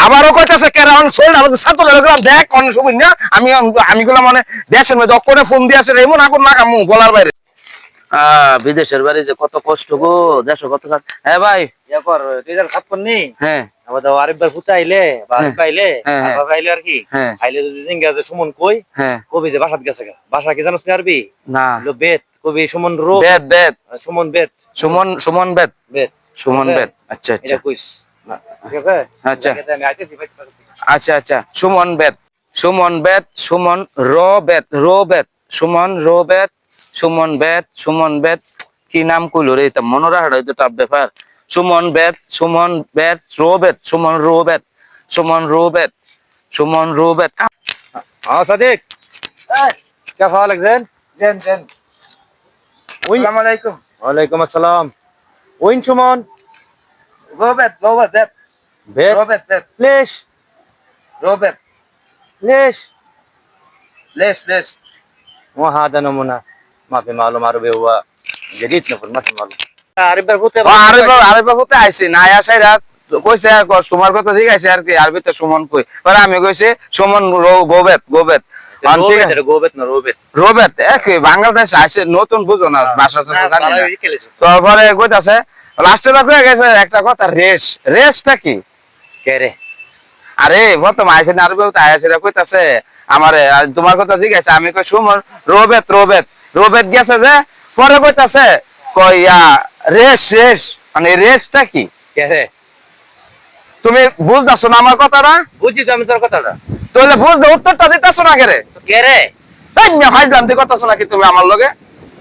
আবারও কইতাছে কেন শোন আমাদের ছাত্র লাগলাম দেখ অন্য সময় না আমি গুলা মানে দেশের মধ্যে অক্ষরে ফোন দিয়ে আসে এমন আগুন না কামু বলার বাইরে বিদেশের বাড়ি যে কত কষ্ট গো দেশ কত হ্যাঁ ভাই ইয়া কর রেজাল্ট খাপ করনি হ্যাঁ আমাদের আরেকবার ফুটা আইলে বা আরেকবার আইলে আবার আইলে আর কি আইলে যদি জিঙ্গা যে সুমন কই কবি যে বাসাত গেছে বাসা কি জানোস না আরবি না হলো বেত কবি সুমন রো বেত বেত সুমন বেত সুমন বেত বেত সুমন বেত আচ্ছা আচ্ছা এটা কইস না ঠিক আছে আচ্ছা আমি আইতেছি ভাই আচ্ছা আচ্ছা সুমন বেত সুমন সুমন বেত কি নাম কইলো রে তা মনে রাখাটা হইতো টাপ ব্যাপার সুমন বেত রো বেত हां सादिक क्या हाल है जैन জেন জেন আসসালামু আলাইকুম वालेकुम अस्सलाम ওইন সুমন রোবেত বেত ليش রোবেত ليش লেস وهذا نمونه ما في معلوم عربي هو جديد نفر ما في معلوم عربي ফুটে আরে বাবুতে আইছি না আসাই রাত কইছে তোমার কথা ঠিক আছে আর কি আরবিতে সুমন কই পরে আমি কইছি সুমন গোবেত রোবেত একই বাংলাদেশ আসে নতুন বুঝো না ভাষা তো জানি না তারপরে কইতাছে লাস্টে তো কয়ে গেছে একটা কথা রেসটা কি কে রে আরে প্রথম আইছে না আরবি তো আইছে কইতাছে আমারে তোমার কথা জিজ্ঞাসা আমি কই সুমন রোবেত গেছে যে পরে কইতাছে কইয়া রেস মানে রেসটা কি কে রে তুমি বুঝতাছো না আমার কথাটা বুঝি তো আমি তোর কথাটা তাহলে বুঝতে উত্তরটা দিতাছো না কেরে কে রে এই মিয়া ভাইজান দি কথাছো নাকি তুমি আমার লগে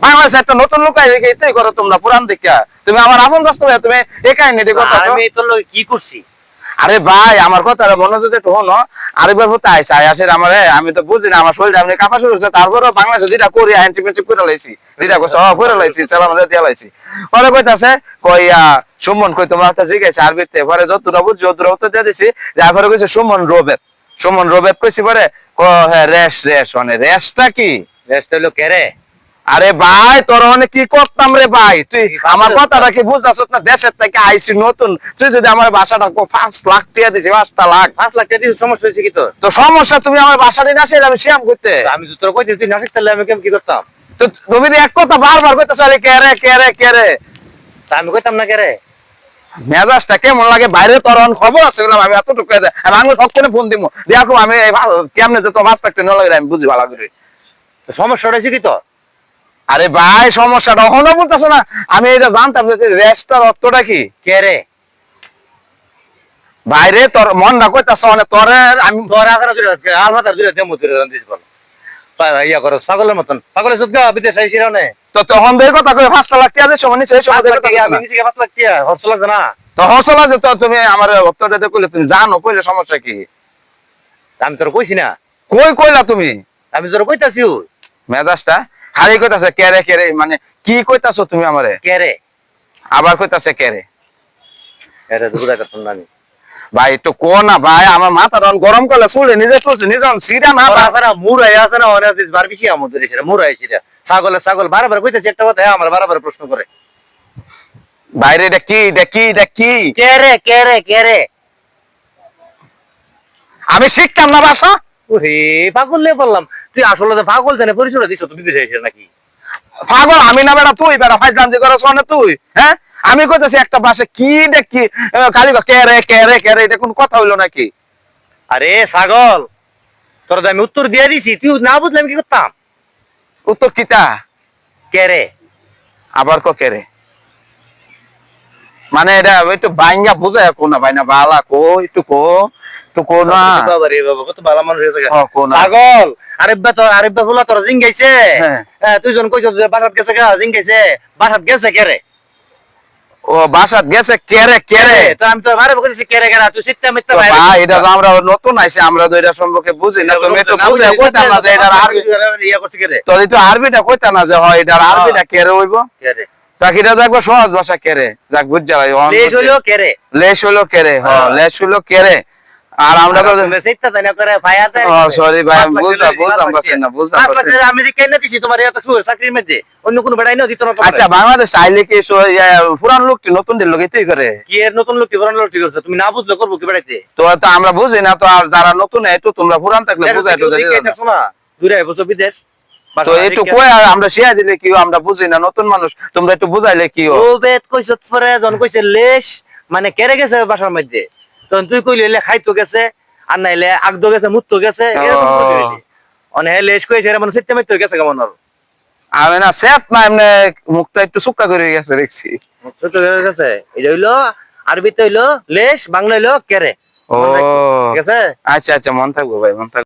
বাংলাদেশে একটা নতুন লোক আইছে এটাই করো তোমরা পুরান দেখা তুমি আমার আপন দোস্ত ভাই তুমি একাই নেডি কথা আমি তোর লগে কি করছি আরে ভাই আমার কথাটা মনোযোগ একটু হনো আরেকবার হতে আইছে আসে আমারে আমি তো বুঝি না আমার শরীরটা আমি কাঁপা শুরু হচ্ছে তারপরে বাংলাদেশে যেটা করি আইনচিপ করে লাইছি যেটা কইছে করে লাইছি সালাম দিয়ে লাইছি পরে কইতাছে কইয়া সুমন কই তোমার একটা জিজ্ঞাসা আরবিতে পরে যতটা বুঝি যতটা উত্তর দিয়ে দিছি তারপরে কইছে সুমন রোবেত কইছি পরে হ্যাঁ রেস মানে রেসটা কি রেস্ট হলো কে রে আরে ভাই তোর অনেক কি করতাম রে ভাই তুই আমার কথাটা কি বুঝাছ না দেশের থেকে আইসি নতুন তুই যদি আমার বাসাটা 5 লাখ টাকা দিছি 5 লাখ 5 লাখ টাকা দিছিস সমস্যা হইছে কি তোর তো সমস্যা তুমি আমার বাসাটা না সেটা আমি সিয়াম করতে আমি তো তোর কইতেছি তুই না শিখতালে আমি কেমন কি করতাম তো তুমি এক কথা বারবার কইতাছ আরে কে রে তা আমি কইতাম না কে রে মেজাজটা কেমন লাগে বাইরে তোর খবর আছে বললাম আমি এতটুকু আমি সবক্ষণে ফোন দিব দেখো আমি কেমনে যে তো 5 লাখ টাকা লাগে আমি বুঝি ভালো করে সমস্যাটা হইছে কি তোর আরে ভাই সমস্যাটা হলো বলতেছো না আমি এটা জানতাম যে রেস্টার অর্থটা কি কে রে বাইরে তোর মন না কইতাছ মানে তোর আমি তোর আগারা দুইটা আলমাতার দুইটা দেমু তুই জানতিস বল ইয়া করো ছাগলের মতন ছাগলের সুদ গা বিদেশ আইছি না তো তখন বের কথা কই 5 লাখ টাকা সময় নিছে এই সময় আমি নিছি 5 লাখ টাকা খরচ লাগছে না তো হসলা যে তো তুমি আমার উত্তরটা কইলে তুমি জানো কইলে সমস্যা কি আমি তোর কইছি না কইলা তুমি আমি তোর কইতাছি মেজাজটা হারি কইতাছে কে রে মানে কি কইতাছো তুমি আমারে কে রে আবার কইতাছে কে রে এটা তো বুঝা করতাম না আমি ভাই একটু কো না ভাই আমার মাথাটা গরম করলে চলে নিজে চলছে নিজে সিরা না বারবার মুরাই আছে না অনেক দিন বার বেশি আমাদের এসে মুরাই ছিল ছাগল বারবার কইতাছি একটা কথা আমার বারবার প্রশ্ন করে বাইরে দেখি কে রে আমি শিখতাম না ভাষা ওরে পাগল লে বললাম তুই আসলে যে পাগল জানে পরিচয় দিছ তুই বিদেশে এসে নাকি পাগল আমি না বেটা তুই বেটা ফাইজলাম যে করছ না তুই হ্যাঁ আমি কইতাছি একটা ভাষা কি দেখি খালি কে রে এটা কোন কথা হইলো নাকি আরে ছাগল তোর আমি উত্তর দিয়ে দিছি তুই না বুঝলাম কি করতাম উত্তর কিতা কে রে আবার কে রে মানে এটা একটু বাইঙ্গা বুঝায় কো না বাইনা বালা কো একটু কো না বাবা রে বাবা কত ভালো মানুষ হয়েছে ছাগল আরেব্বা ফুলা তোর জিঙ্গাইছে তুই জন কইছ যে বাসাত গেছে জিঙ্গাইছে বাসাত গেছে কে রে ও বাসাত গেছে কে রে তো আমি তো বারে বলছি কে রে তুই সিটটা মিথ্যা ভাই এটা তো আমরা নতুন আইছে আমরা তো এটা সম্পর্কে বুঝি না তুমি তো বুঝে কইতা না যে এটা আরবি ইয়া করছিস কে রে তো এটা আরবিটা কইতা না যে হয় এটা আরবিটা কে রে হইবো কে রে তাকিটা দেখবো সহজ ভাষা কে রে যাক বুঝ যাই লেশ হলো কে রে লেশ হলো কে রে আর আমরা তো সেইটা তাই না করে ভাইয়া দেয় সরি ভাই বুঝলাম পারছেন না বুঝলাম পারছেন আমি যে কেন দিছি তোমার এত সুর চাকরির মধ্যে অন্য কোনো বেড়াই না দিত না আচ্ছা বাংলাদেশ চাইলে কি পুরান লোকটি নতুন লোক এটাই করে কি এর নতুন লোক কি পুরান লোক কি করছো তুমি না বুঝলে করবো কি বেড়াইতে তো তো আমরা বুঝি না তো আর যারা নতুন একটু তোমরা পুরান থাকলে বুঝাই তো শোনা দূরে বসো বিদেশ তো একটু কই আমরা শিয়া দিলে কি আমরা বুঝি না নতুন মানুষ তোমরা একটু বুঝাইলে কি ও বেদ কইছ পরে জন কইছে লেশ মানে কেড়ে গেছে বাসার মধ্যে তখন তুই কইলে খাইতো গেছে আর নাইলে আগদো গেছে মুত্তো গেছে এরকম কইলি অনে লেশ কইছে এর মানে সিস্টেমে তো গেছে কেমন আর আমি না সেট না এমনি মুখটা একটু শুক্কা করে গেছে দেখছি মুখটা তো গেছে গেছে এটা হইলো আরবিতে হইলো লেশ বাংলা হইলো কেড়ে ও ঠিক আছে আচ্ছা আচ্ছা মন থাকবো ভাই মন থাকবো